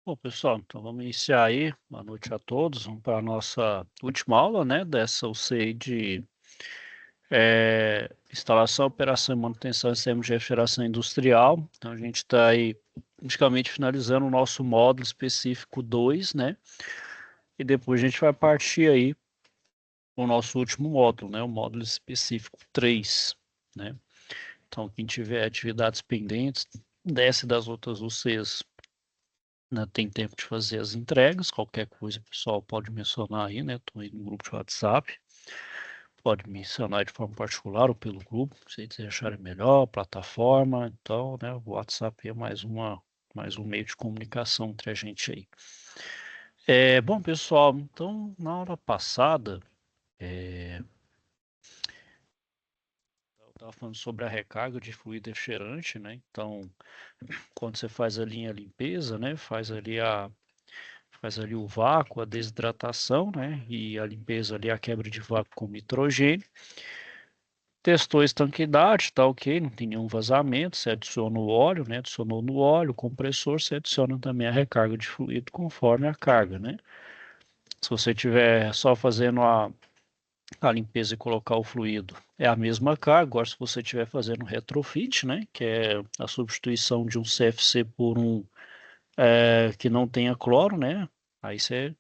Bom, pessoal, então vamos iniciar aí. Boa noite a todos. Vamos para a nossa última aula, né, dessa UCI de instalação, operação e manutenção de sistemas de refrigeração industrial. Então, a gente está aí praticamente finalizando o nosso módulo específico 2, né, e depois a gente vai partir aí para o nosso último módulo, né, o módulo específico 3, né. Então, quem tiver atividades pendentes, desce das outras UCs, né, tem tempo de fazer as entregas, qualquer coisa o pessoal pode mencionar aí, né? Estou aí no grupo de WhatsApp, pode mencionar de forma particular ou pelo grupo, se vocês acharem melhor, plataforma, então, né, o WhatsApp é mais um meio de comunicação entre a gente aí. Bom, pessoal, então, na aula passada, eu estava falando sobre a recarga de fluido refrigerante, né? Então, quando você faz ali a limpeza, né, faz ali o vácuo, a desidratação, né? E a limpeza ali, a quebra de vácuo com nitrogênio. Testou a estanqueidade, tá ok, não tem nenhum vazamento. Você adiciona o óleo, né? Adicionou no óleo, o compressor, você adiciona também a recarga de fluido conforme a carga, né? Se você tiver só fazendo a limpeza e colocar o fluido, é a mesma carga. Agora, se você estiver fazendo retrofit, né? Que é a substituição de um CFC por um que não tenha cloro, né? Aí você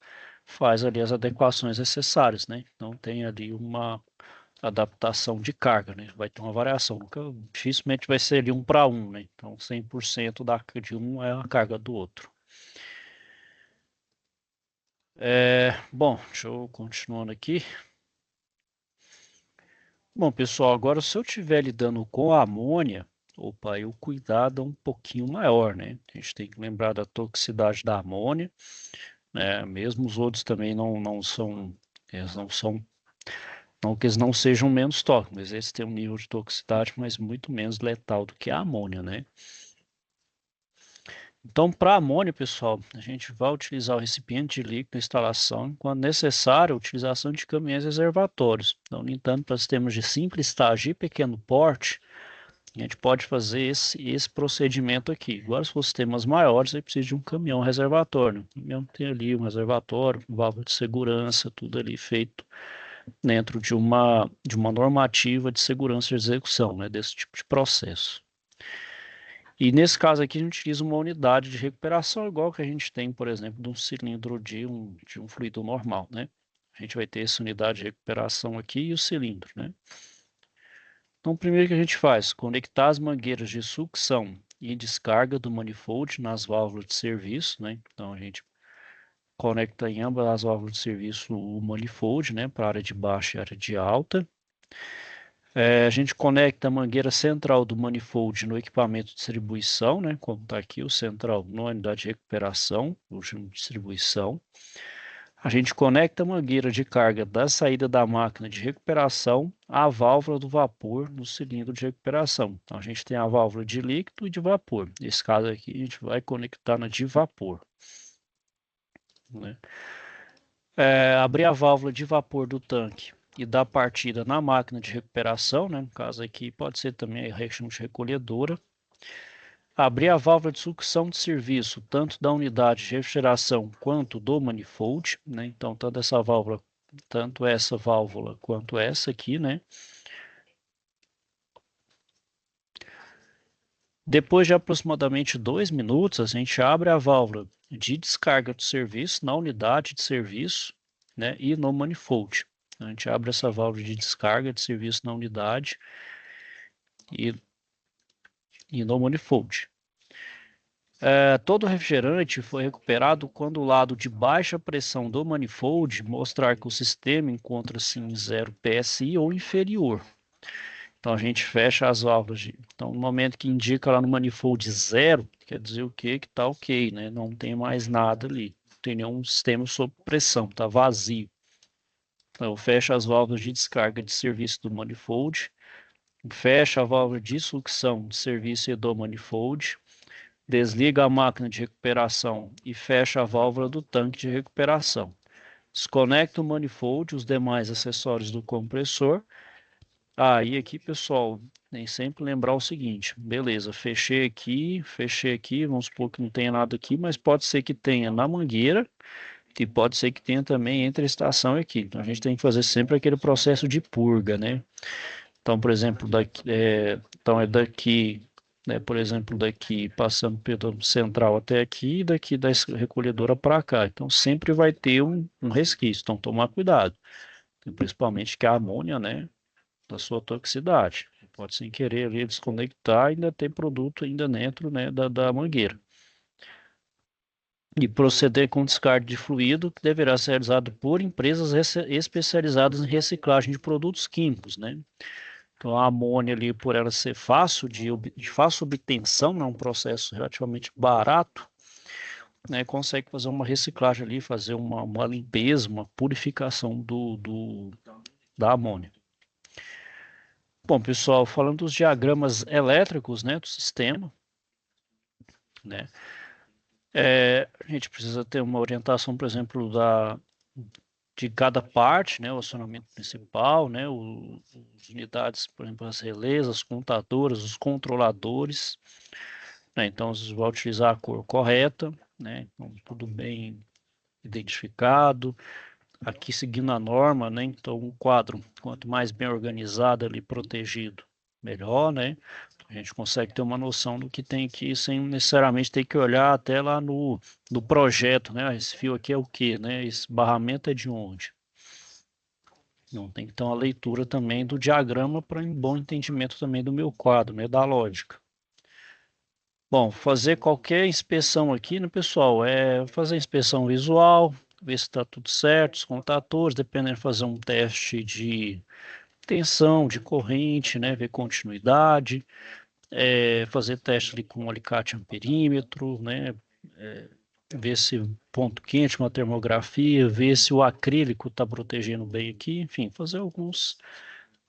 faz ali as adequações necessárias, né? Então tem ali uma adaptação de carga, né? Vai ter uma variação, nunca, dificilmente vai ser ali um para um, né? Então 100% de um é a carga do outro. Bom, deixa eu continuando aqui. Bom, pessoal, agora se eu estiver lidando com a amônia, opa, aí o cuidado é um pouquinho maior, né? A gente tem que lembrar da toxicidade da amônia, né? Mesmo os outros também não são, eles não são, não que eles não sejam menos tóxicos, mas eles têm um nível de toxicidade, mas muito menos letal do que a amônia, né? Então, para amônia, pessoal, a gente vai utilizar o recipiente de líquido na instalação, quando necessário, a utilização de caminhões reservatórios. Então, no entanto, para sistemas de simples estágio e pequeno porte, a gente pode fazer esse procedimento aqui. Agora, se for sistemas maiores, aí precisa de um caminhão reservatório, né? O caminhão tem ali um reservatório, válvula de segurança, tudo ali feito dentro de uma normativa de segurança de execução, né, desse tipo de processo. E nesse caso aqui, a gente utiliza uma unidade de recuperação, igual que a gente tem, por exemplo, de um cilindro de um fluido normal, né? A gente vai ter essa unidade de recuperação aqui e o cilindro, né? Então, primeiro que a gente faz, conectar as mangueiras de sucção e descarga do manifold nas válvulas de serviço, né? Então, a gente conecta em ambas as válvulas de serviço o manifold, né? Para a área de baixa e a área de alta. A gente conecta a mangueira central do manifold no equipamento de distribuição, né? Como está aqui o central na unidade de recuperação, o de distribuição. A gente conecta a mangueira de carga da saída da máquina de recuperação à válvula do vapor no cilindro de recuperação. Então, a gente tem a válvula de líquido e de vapor. Nesse caso aqui, a gente vai conectar na de vapor, né? Abrir a válvula de vapor do tanque e dar partida na máquina de recuperação, né? No caso aqui pode ser também a recolhedora. Abrir a válvula de sucção de serviço, tanto da unidade de refrigeração quanto do manifold, né? Então, tanto essa válvula quanto essa aqui, né? Depois de aproximadamente 2 minutos, a gente abre a válvula de descarga do serviço na unidade de serviço, né? E no manifold. A gente abre essa válvula de descarga de serviço na unidade e, e no manifold. Todo refrigerante foi recuperado quando o lado de baixa pressão do manifold mostrar que o sistema encontra-se em 0 PSI ou inferior. Então a gente fecha as válvulas. Então, no momento que indica lá no manifold 0, quer dizer o quê? Que está ok, né? Não tem mais nada ali. Não tem nenhum sistema sob pressão, está vazio. Então, fecha as válvulas de descarga de serviço do manifold, fecha a válvula de sucção de serviço do manifold, desliga a máquina de recuperação e fecha a válvula do tanque de recuperação. Desconecta o manifold e os demais acessórios do compressor Aí aqui, pessoal, nem sempre lembrar o seguinte, beleza, fechei aqui, vamos supor que não tenha nada aqui, mas pode ser que tenha na mangueira e pode ser que tenha também entre a estação e aqui. Então a gente tem que fazer sempre aquele processo de purga, né? Então, por exemplo, então é daqui, né, por exemplo, daqui passando pelo central até aqui, e daqui da recolhedora para cá. Então sempre vai ter um resquício, então tomar cuidado. Principalmente que a amônia, né, da sua toxicidade. Pode sem querer ali desconectar e ainda ter produto ainda dentro, né, da mangueira. E proceder com descarte de fluido que deverá ser realizado por empresas especializadas em reciclagem de produtos químicos, né? Então a amônia ali, por ela ser fácil de fácil obtenção, é um processo relativamente barato, né? Consegue fazer uma reciclagem ali, fazer uma limpeza, uma purificação da amônia. Bom, pessoal, falando dos diagramas elétricos, né, do sistema, né, a gente precisa ter uma orientação, por exemplo, de cada parte, né, o acionamento principal, né, as unidades, por exemplo, as relés, as contadoras, os controladores, né, então você vai utilizar a cor correta, né, então, tudo bem identificado, aqui seguindo a norma, né, então o quadro, quanto mais bem organizado ali, protegido, melhor, né, a gente consegue ter uma noção do que tem aqui sem necessariamente ter que olhar até lá no projeto, né? Esse fio aqui é o quê, né? Esse barramento é de onde? Não tem que ter uma leitura também do diagrama para um bom entendimento também do meu quadro, né? Da lógica. Bom, fazer qualquer inspeção aqui, né, pessoal? É fazer inspeção visual, ver se está tudo certo, os contadores, dependendo, fazer um teste de tensão, de corrente, né? Ver continuidade. Fazer teste ali com alicate amperímetro, né? Ver se ponto quente, uma termografia, ver se o acrílico está protegendo bem aqui, enfim, fazer alguns,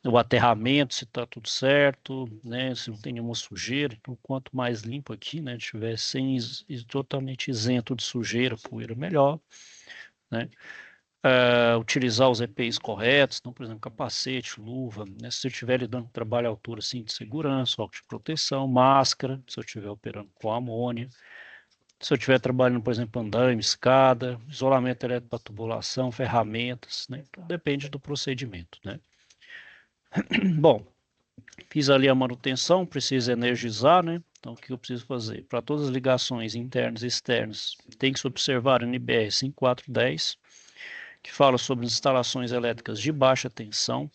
o aterramento, se está tudo certo, né? Se não tem nenhuma sujeira, então quanto mais limpo aqui, né? Estiver sem totalmente isento de sujeira, poeira, melhor, né? Utilizar os EPIs corretos, então, por exemplo, capacete, luva, né? Se eu estiver lidando com trabalho à altura, cinto de segurança, óculos de proteção, máscara, se eu estiver operando com amônia, se eu estiver trabalhando, por exemplo, andaime, escada, isolamento elétrico para tubulação, ferramentas, né? Tudo depende do procedimento, né? Bom, fiz ali a manutenção, preciso energizar, né? Então, o que eu preciso fazer? Para todas as ligações internas e externas, tem que se observar a NBR 5410, que fala sobre as instalações elétricas de baixa tensão.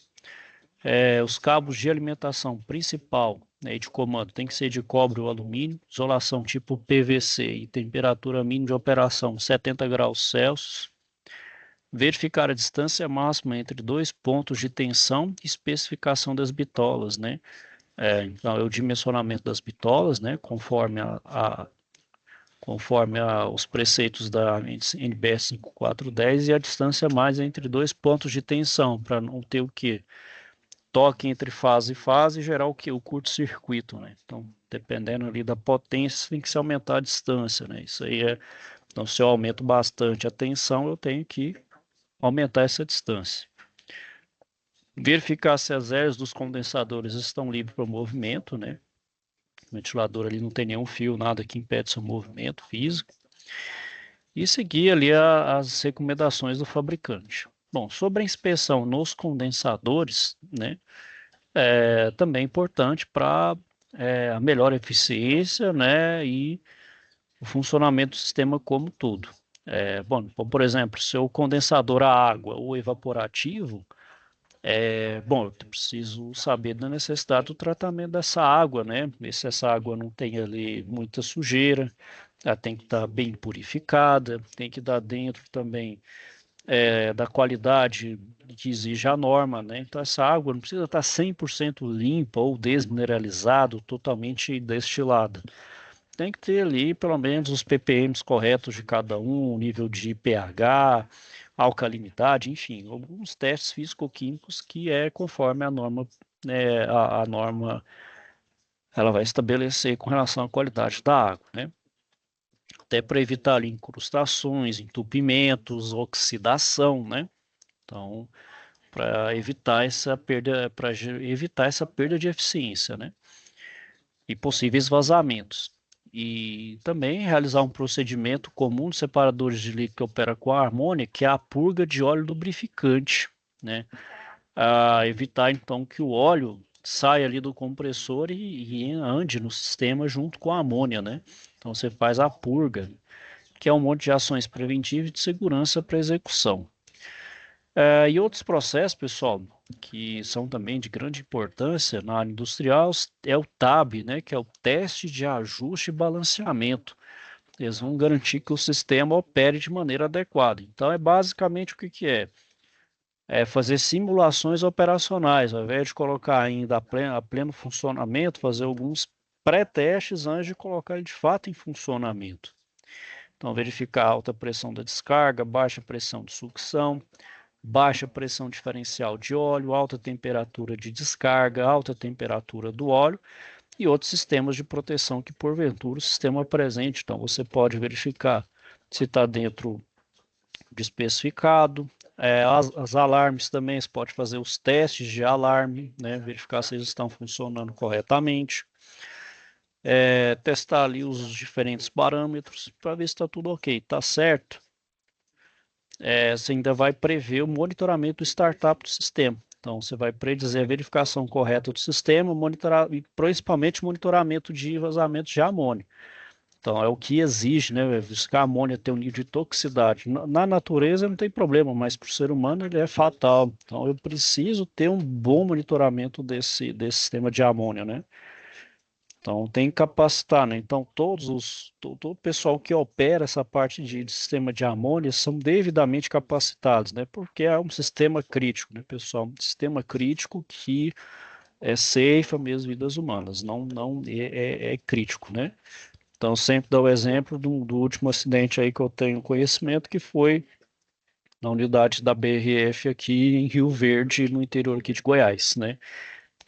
Os cabos de alimentação principal, né, e de comando tem que ser de cobre ou alumínio, isolação tipo PVC e temperatura mínima de operação 70 graus Celsius. Verificar a distância máxima entre dois pontos de tensão e especificação das bitolas, né? Então, é o dimensionamento das bitolas, né? Conforme os preceitos da NBS 5410 e a distância mais entre dois pontos de tensão, para não ter o quê? Toque entre fase e fase e gerar o que? O curto-circuito, né? Então, dependendo ali da potência, tem que se aumentar a distância, né? Isso aí então, se eu aumento bastante a tensão, eu tenho que aumentar essa distância. Verificar se as hélices dos condensadores estão livres para o movimento, né? O ventilador ali não tem nenhum fio, nada que impede seu movimento físico. E seguir ali as recomendações do fabricante. Bom, sobre a inspeção nos condensadores, né? Também importante para a melhor eficiência, né, e o funcionamento do sistema como todo. Bom, por exemplo, se o condensador a água ou evaporativo, bom, eu preciso saber da necessidade do tratamento dessa água, né? Ver se essa água não tem ali muita sujeira, ela tem que estar bem purificada, tem que dar dentro também da qualidade que exige a norma, né? Então essa água não precisa estar 100% limpa ou desmineralizada, totalmente destilada. Tem que ter ali pelo menos os ppms corretos de cada um, o nível de pH, alcalinidade, enfim, alguns testes físico-químicos que é conforme a norma, né, a norma ela vai estabelecer com relação à qualidade da água, né? Até para evitar ali incrustações, entupimentos, oxidação, né? Então, para evitar essa perda de eficiência, né? E possíveis vazamentos. E também realizar um procedimento comum de separadores de líquido que opera com a amônia, que é a purga de óleo lubrificante, né? A evitar então que o óleo saia ali do compressor e ande no sistema junto com a amônia, né? Então você faz a purga, que é um monte de ações preventivas e de segurança para execução. E outros processos, pessoal, que são também de grande importância na área industrial, é o TAB, né, que é o teste de ajuste e balanceamento. Eles vão garantir que o sistema opere de maneira adequada. Então, é basicamente o que, que é? É fazer simulações operacionais, ao invés de colocar ainda a pleno funcionamento, fazer alguns pré-testes antes de colocar ele de fato em funcionamento. Então, verificar a alta pressão da descarga, baixa pressão de sucção, baixa pressão diferencial de óleo, alta temperatura de descarga, alta temperatura do óleo e outros sistemas de proteção que porventura o sistema apresente. Então você pode verificar se está dentro de especificado. As alarmes também, você pode fazer os testes de alarme, né, verificar se eles estão funcionando corretamente. Testar ali os diferentes parâmetros para ver se está tudo ok. Está certo? Você ainda vai prever o monitoramento do startup do sistema. Então, você vai predizer a verificação correta do sistema, monitorar, e principalmente monitoramento de vazamento de amônia. Então, é o que exige, né? Que a amônia tem um nível de toxicidade. Na natureza não tem problema, mas para o ser humano ele é fatal. Então, eu preciso ter um bom monitoramento desse sistema de amônia, né? Então, tem que capacitar, né? Então, todo o pessoal que opera essa parte de sistema de amônia são devidamente capacitados, né? Porque é um sistema crítico, né, pessoal? Um sistema crítico que ceifa mesmo vidas humanas, não é crítico, né? Então, sempre dá o exemplo do último acidente aí que eu tenho conhecimento, que foi na unidade da BRF aqui em Rio Verde, no interior aqui de Goiás, né?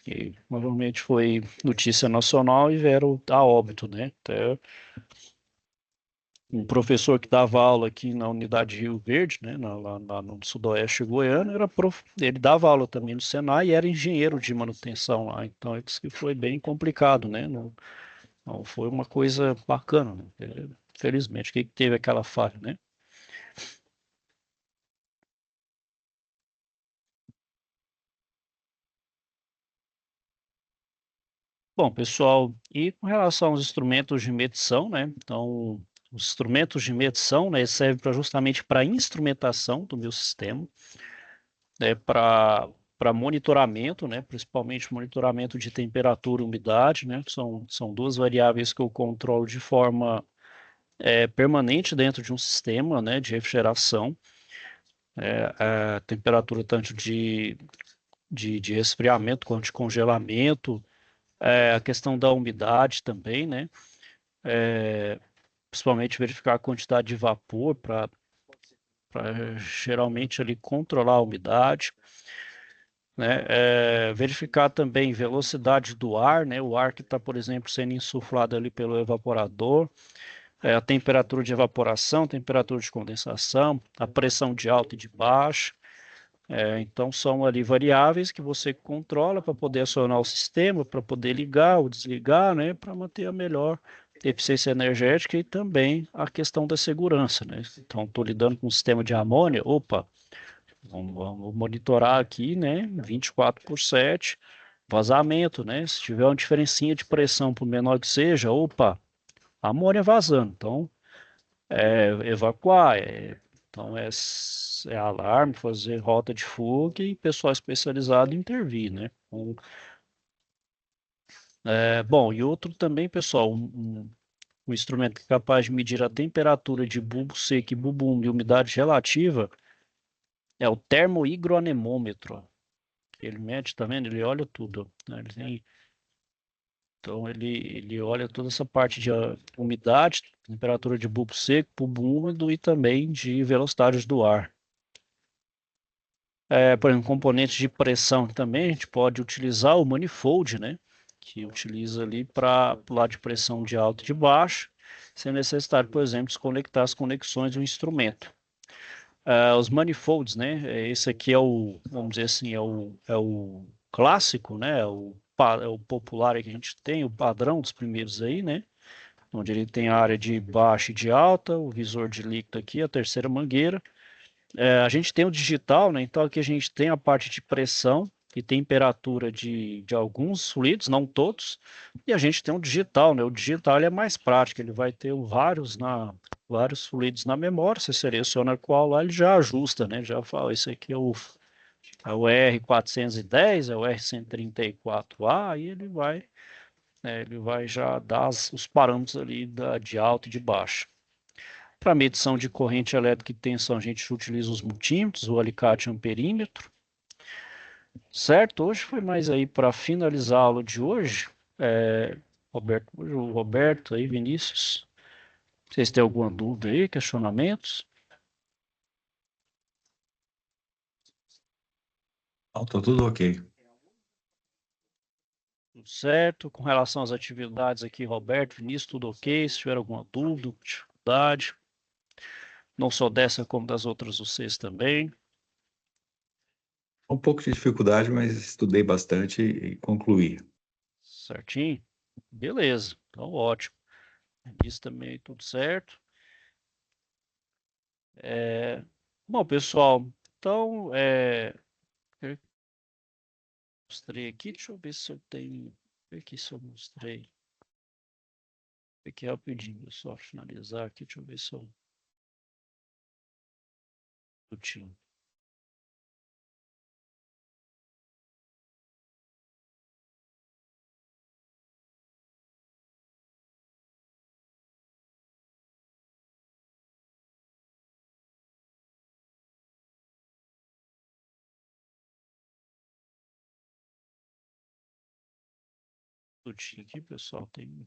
Que provavelmente foi notícia nacional e vieram a óbito, né? Até um professor que dava aula aqui na unidade de Rio Verde, né, lá no sudoeste goiano, ele dava aula também no Senai e era engenheiro de manutenção lá, então ele disse que foi bem complicado, né? Não foi uma coisa bacana, né? Felizmente, que teve aquela falha, né? Bom, pessoal, e com relação aos instrumentos de medição, né? Então, os instrumentos de medição, né, servem justamente para instrumentação do meu sistema, né, para monitoramento, né, principalmente monitoramento de temperatura e umidade, né? São duas variáveis que eu controlo de forma permanente dentro de um sistema, né, de refrigeração, a temperatura tanto de resfriamento quanto de congelamento, a questão da umidade também, né? Principalmente verificar a quantidade de vapor para geralmente ali controlar a umidade, né? Verificar também velocidade do ar, né? O ar que está, por exemplo, sendo insuflado ali pelo evaporador, a temperatura de evaporação, temperatura de condensação, a pressão de alta e de baixa. Então, são ali variáveis que você controla para poder acionar o sistema, para poder ligar ou desligar, né, para manter a melhor eficiência energética e também a questão da segurança, né? Então, estou lidando com um sistema de amônia, opa, vamos monitorar aqui, né, 24/7, vazamento, né? Se tiver uma diferencinha de pressão, por menor que seja, opa, amônia vazando. Então, evacuar, então é alarme, fazer rota de fuga e pessoal especializado intervir, né? Bom, e outro também, pessoal, um instrumento que é capaz de medir a temperatura de bulbo seco e bulbo úmido e umidade relativa é o termohigroanemômetro. Ele mede, tá vendo? Ele olha tudo, né? Então ele olha toda essa parte de umidade, temperatura de bulbo seco, bulbo úmido e também de velocidades do ar. Por exemplo, componentes de pressão também, a gente pode utilizar o manifold, né? Que utiliza ali para pular de pressão de alta e de baixo, sem necessidade, por exemplo, desconectar as conexões do instrumento. Os manifolds, né? Esse aqui é o, vamos dizer assim, é o clássico, né? É o popular que a gente tem, o padrão dos primeiros aí, né? Onde ele tem a área de baixa e de alta, o visor de líquido aqui, a terceira mangueira. A gente tem o digital, né? Então aqui a gente tem a parte de pressão e temperatura de alguns fluidos, não todos, e a gente tem o digital, né? O digital ele é mais prático, ele vai ter vários fluidos na memória, você seleciona qual lá, ele já ajusta, né? Já fala, esse aqui é o R410, é o R134A, e ele vai já dar os parâmetros ali de alta e de baixa. Para medição de corrente elétrica e tensão, a gente utiliza os multímetros, o alicate amperímetro, certo? Hoje foi mais aí para finalizar a aula de hoje. É, o Roberto aí, Vinícius, vocês têm alguma dúvida aí, questionamentos? Não, tá tudo ok. Tudo certo? Com relação às atividades aqui, Roberto, Vinícius, tudo ok? Se tiver alguma dúvida, dificuldade, não só dessa como das outras vocês também, Um pouco de dificuldade, mas estudei bastante e concluí. certinho? Beleza, então ótimo. Isso também tudo certo. Bom, pessoal, então, eu mostrei aqui, deixa eu ver se eu tenho, aqui se eu mostrei, aqui rapidinho, só finalizar aqui, deixa eu ver se eu tinha. Aqui, pessoal, tem.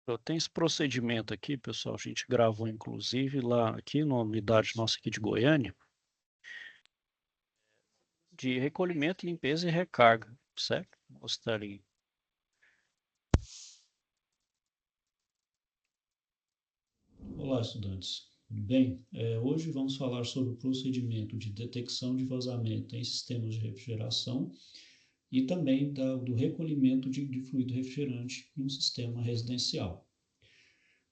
Eu tenho esse procedimento aqui, pessoal, a gente gravou inclusive lá aqui na unidade nossa aqui de Goiânia, de recolhimento, limpeza e recarga, certo? Vou mostrar ali. Olá, estudantes. Tudo bem? Hoje vamos falar sobre o procedimento de detecção de vazamento em sistemas de refrigeração e também do recolhimento de fluido refrigerante em um sistema residencial.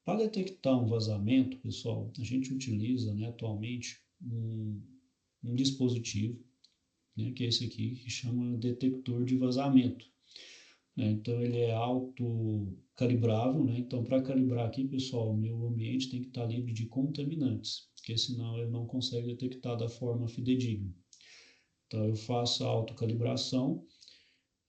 Para detectar um vazamento, pessoal, a gente utiliza, né, atualmente um dispositivo, né, que é esse aqui, que chama detector de vazamento. Né? Então ele é autocalibrável, né? Então para calibrar aqui, pessoal, o meu ambiente tem que estar livre de contaminantes, porque senão ele não consegue detectar da forma fidedigna. Então eu faço a autocalibração,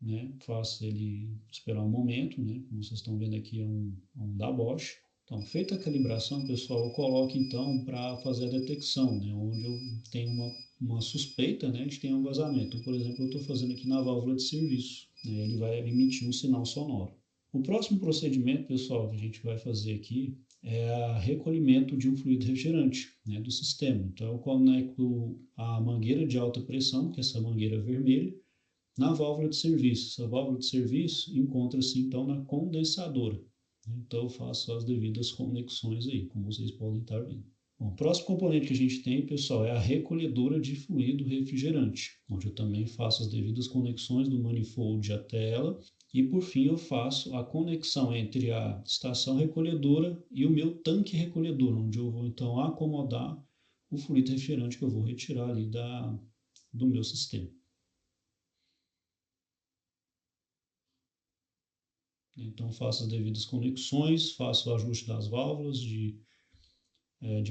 né? Faço ele esperar um momento, né? Como vocês estão vendo aqui é um da Bosch. Então, feita a calibração, pessoal, eu coloco então para fazer a detecção, né? Onde eu tenho uma suspeita, né, de ter um vazamento. Por exemplo, eu estou fazendo aqui na válvula de serviço, né? Ele vai emitir um sinal sonoro. O próximo procedimento, pessoal, que a gente vai fazer aqui é o recolhimento de um fluido refrigerante, né, do sistema. Então, eu conecto a mangueira de alta pressão, que é essa mangueira vermelha, na válvula de serviço. Essa válvula de serviço encontra-se então na condensadora. Então eu faço as devidas conexões aí, como vocês podem estar vendo. Bom, o próximo componente que a gente tem, pessoal, é a recolhedora de fluido refrigerante, onde eu também faço as devidas conexões do manifold até ela. E por fim eu faço a conexão entre a estação recolhedora e o meu tanque recolhedor, onde eu vou então acomodar o fluido refrigerante que eu vou retirar ali do meu sistema. Então faço as devidas conexões, faço o ajuste das válvulas de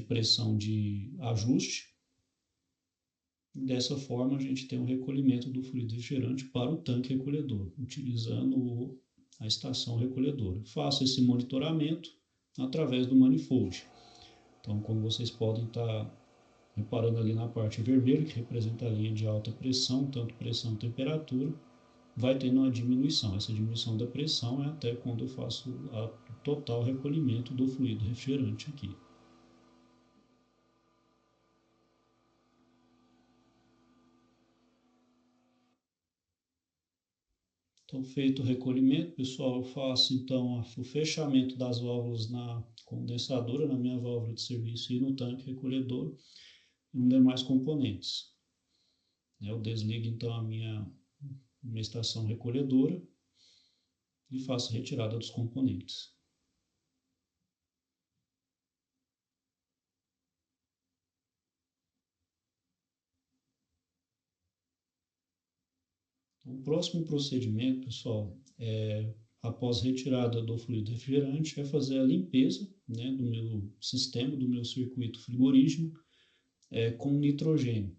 pressão de ajuste. Dessa forma a gente tem o recolhimento do fluido refrigerante para o tanque recolhedor, utilizando a estação recolhedora. Faço esse monitoramento através do manifold. Então, como vocês podem estar reparando ali na parte vermelha, que representa a linha de alta pressão, tanto pressão e temperatura, vai tendo uma diminuição. Essa diminuição da pressão é até quando eu faço o total recolhimento do fluido refrigerante aqui. Então, feito o recolhimento, pessoal, eu faço então o fechamento das válvulas na condensadora, na minha válvula de serviço e no tanque recolhedor e nos demais componentes. Eu desligo então a minha estação recolhedora e faço a retirada dos componentes. O próximo procedimento, pessoal, após retirada do fluido refrigerante, é fazer a limpeza, né, do meu sistema, do meu circuito frigorígeno, com nitrogênio.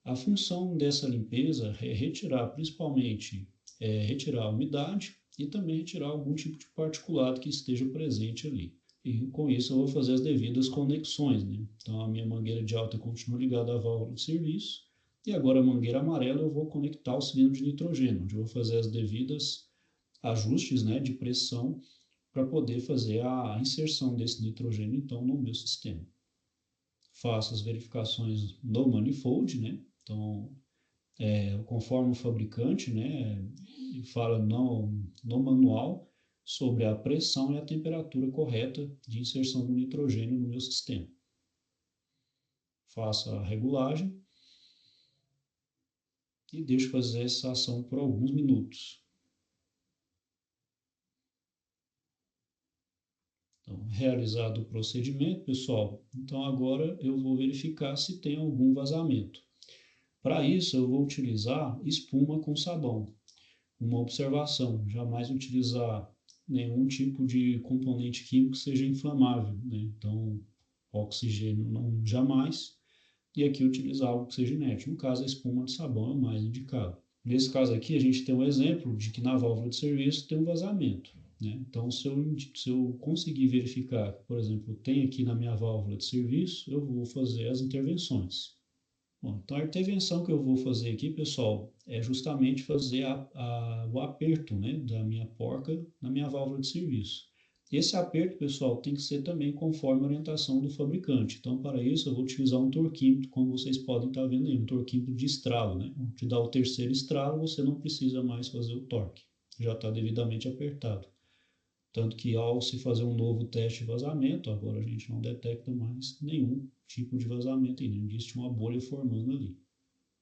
A função dessa limpeza é retirar, principalmente, retirar a umidade e também retirar algum tipo de particulado que esteja presente ali. E com isso eu vou fazer as devidas conexões, né? Então a minha mangueira de alta continua ligada à válvula de serviço e agora a mangueira amarela eu vou conectar o cilindro de nitrogênio, onde eu vou fazer as devidas ajustes, né, de pressão para poder fazer a inserção desse nitrogênio então no meu sistema. Faço as verificações no manifold, né? Então conforme o fabricante, né, fala no manual sobre a pressão e a temperatura correta de inserção do nitrogênio no meu sistema. Faço a regulagem e deixo fazer essa ação por alguns minutos. Então, realizado o procedimento, pessoal, então agora eu vou verificar se tem algum vazamento. Para isso, eu vou utilizar espuma com sabão. Uma observação: jamais utilizar nenhum tipo de componente químico que seja inflamável, né? Então, oxigênio não jamais, e aqui utilizar algo que seja inerte. No caso, a espuma de sabão é o mais indicado. Nesse caso aqui, a gente tem um exemplo de que na válvula de serviço tem um vazamento, né? Então, se eu conseguir verificar, por exemplo, tem aqui na minha válvula de serviço, eu vou fazer as intervenções. Bom, então a intervenção que eu vou fazer aqui, pessoal, é justamente fazer o aperto, né, da minha porca na minha válvula de serviço. Esse aperto, pessoal, tem que ser também conforme a orientação do fabricante. Então, para isso, eu vou utilizar um torquímetro, como vocês podem estar vendo aí, um torquímetro de estralo, né? Te dá o terceiro estralo, você não precisa mais fazer o torque, já está devidamente apertado. Tanto que ao se fazer um novo teste de vazamento, agora a gente não detecta mais nenhum tipo de vazamento ainda, não existe uma bolha formando ali.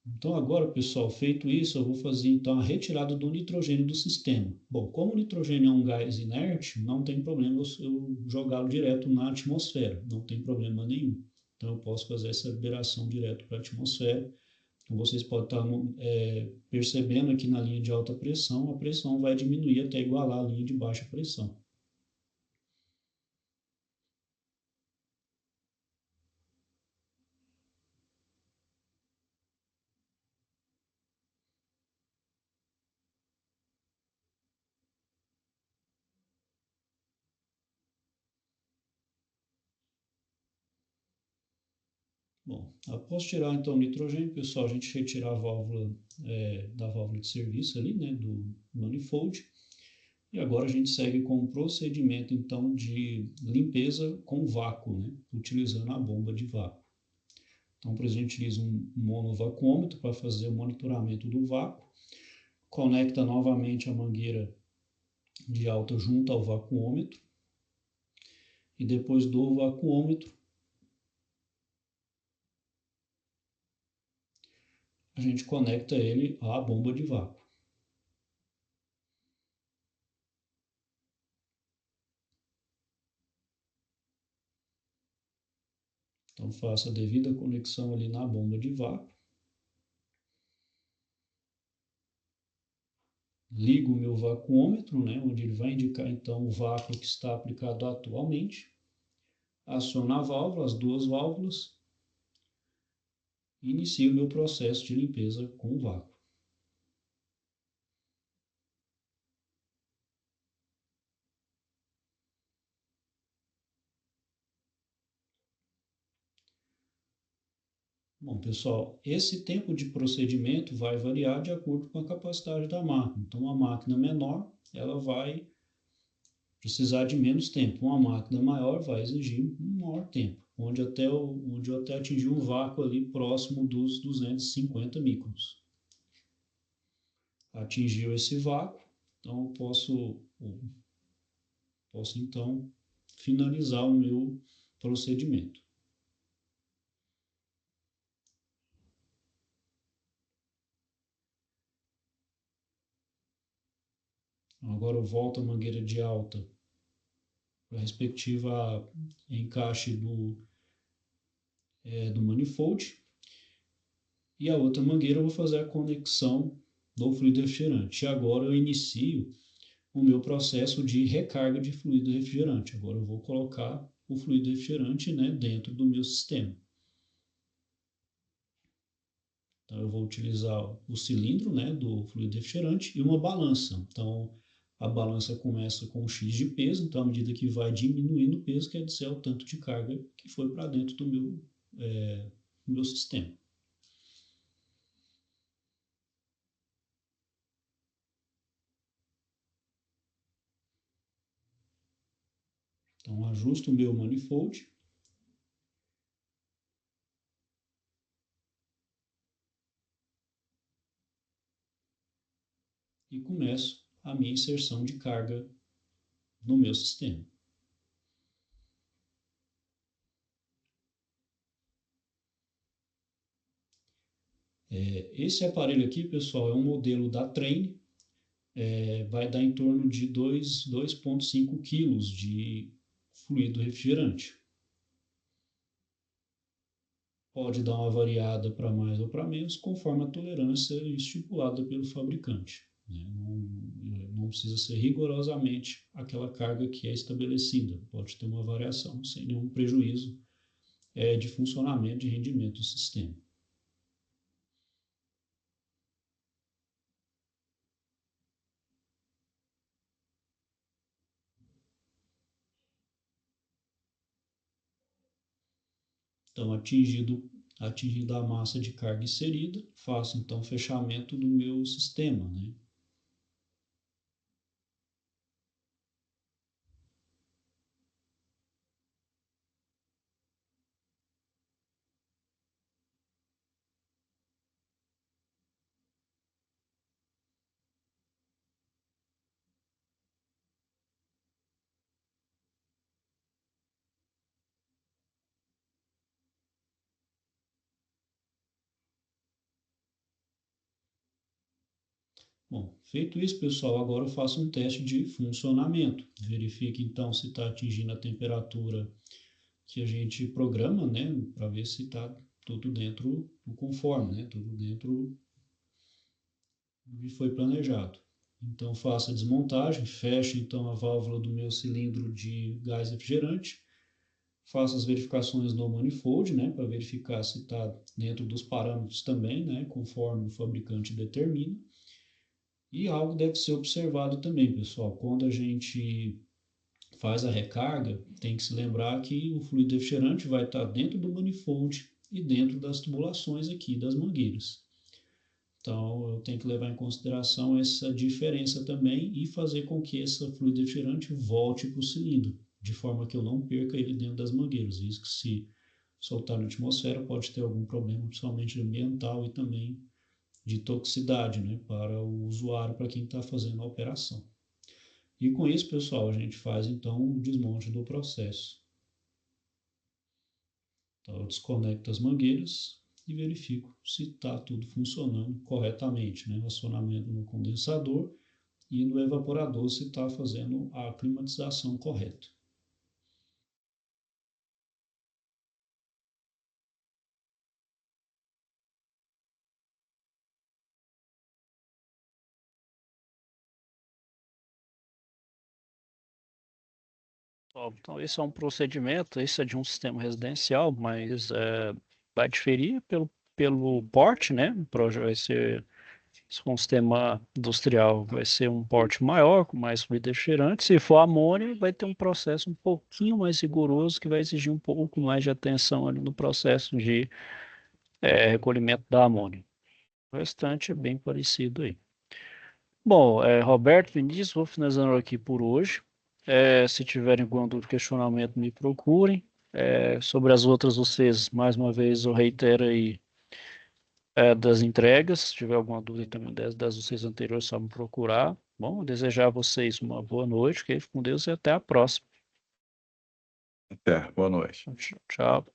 Então agora, pessoal, feito isso, eu vou fazer então a retirada do nitrogênio do sistema. Bom, como o nitrogênio é um gás inerte, não tem problema eu jogá-lo direto na atmosfera, não tem problema nenhum. Então eu posso fazer essa liberação direto para a atmosfera. Como vocês podem estar percebendo aqui na linha de alta pressão, a pressão vai diminuir até igualar a linha de baixa pressão. Bom, após tirar então o nitrogênio, pessoal, a gente retira a válvula da válvula de serviço ali, né, do manifold. E agora a gente segue com o procedimento então de limpeza com vácuo, né, utilizando a bomba de vácuo. Então, por exemplo, a gente utiliza um monovacuômetro para fazer o monitoramento do vácuo, conecta novamente a mangueira de alta junto ao vacuômetro e depois do vacuômetro a gente conecta ele à bomba de vácuo. Então faço a devida conexão ali na bomba de vácuo. Ligo o meu vacuômetro, né, onde ele vai indicar então o vácuo que está aplicado atualmente. Aciono a válvula, as duas válvulas, e inicio o meu processo de limpeza com o vácuo. Bom, pessoal, esse tempo de procedimento vai variar de acordo com a capacidade da máquina. Então, uma máquina menor, ela vai precisar de menos tempo. Uma máquina maior vai exigir um maior tempo, onde eu até atingir um vácuo ali próximo dos 250 microns. Atingiu esse vácuo, então eu posso então finalizar o meu procedimento. Agora eu volto a mangueira de alta para a respectiva encaixe do manifold, e a outra mangueira eu vou fazer a conexão do fluido refrigerante. E agora eu inicio o meu processo de recarga de fluido refrigerante. Agora eu vou colocar o fluido refrigerante, né, dentro do meu sistema. Então eu vou utilizar o cilindro, né, do fluido refrigerante e uma balança. Então a balança começa com um X de peso, então à medida que vai diminuindo o peso, quer dizer o tanto de carga que foi para dentro do meu sistema. Então ajusto o meu manifold. E começo a minha inserção de carga no meu sistema. Esse aparelho aqui, pessoal, é um modelo da Trane, vai dar em torno de 2,5 kg de fluido refrigerante. Pode dar uma variada para mais ou para menos, conforme a tolerância estipulada pelo fabricante. Né? Não precisa ser rigorosamente aquela carga que é estabelecida. Pode ter uma variação sem nenhum prejuízo de funcionamento, de rendimento do sistema. Então, atingida a massa de carga inserida, faço então o fechamento do meu sistema, né? Bom, feito isso, pessoal, agora eu faço um teste de funcionamento. Verifique então se está atingindo a temperatura que a gente programa, né, para ver se está tudo dentro do conforme, né, tudo dentro do que foi planejado. Então faço a desmontagem, fecho então a válvula do meu cilindro de gás refrigerante, faço as verificações no manifold, né, para verificar se está dentro dos parâmetros também, né, conforme o fabricante determina. E algo deve ser observado também, pessoal. Quando a gente faz a recarga, tem que se lembrar que o fluido refrigerante vai estar dentro do manifold e dentro das tubulações aqui das mangueiras. Então, eu tenho que levar em consideração essa diferença também e fazer com que esse fluido refrigerante volte para o cilindro, de forma que eu não perca ele dentro das mangueiras. Isso que se soltar na atmosfera pode ter algum problema, principalmente ambiental e também de toxicidade, né, para o usuário, para quem está fazendo a operação. E com isso, pessoal, a gente faz então o desmonte do processo. Então, eu desconecto as mangueiras e verifico se está tudo funcionando corretamente, né? O acionamento no condensador e no evaporador se está fazendo a climatização correta. Então, esse é um procedimento, esse é de um sistema residencial, mas vai diferir pelo porte, né? Vai ser, se for um sistema industrial, vai ser um porte maior, com mais fluido refrigerante. Se for amônia, vai ter um processo um pouquinho mais rigoroso, que vai exigir um pouco mais de atenção ali no processo de recolhimento da amônia. O restante é bem parecido aí. Bom, Roberto, Vinícius, vou finalizando aqui por hoje. Se tiverem algum dúvida, questionamento, me procurem. Sobre as outras, vocês, mais uma vez, eu reitero aí das entregas. Se tiver alguma dúvida também das vocês anteriores, só me procurar. Bom, desejar a vocês uma boa noite, fiquem com Deus e até a próxima. Até, boa noite. Tchau.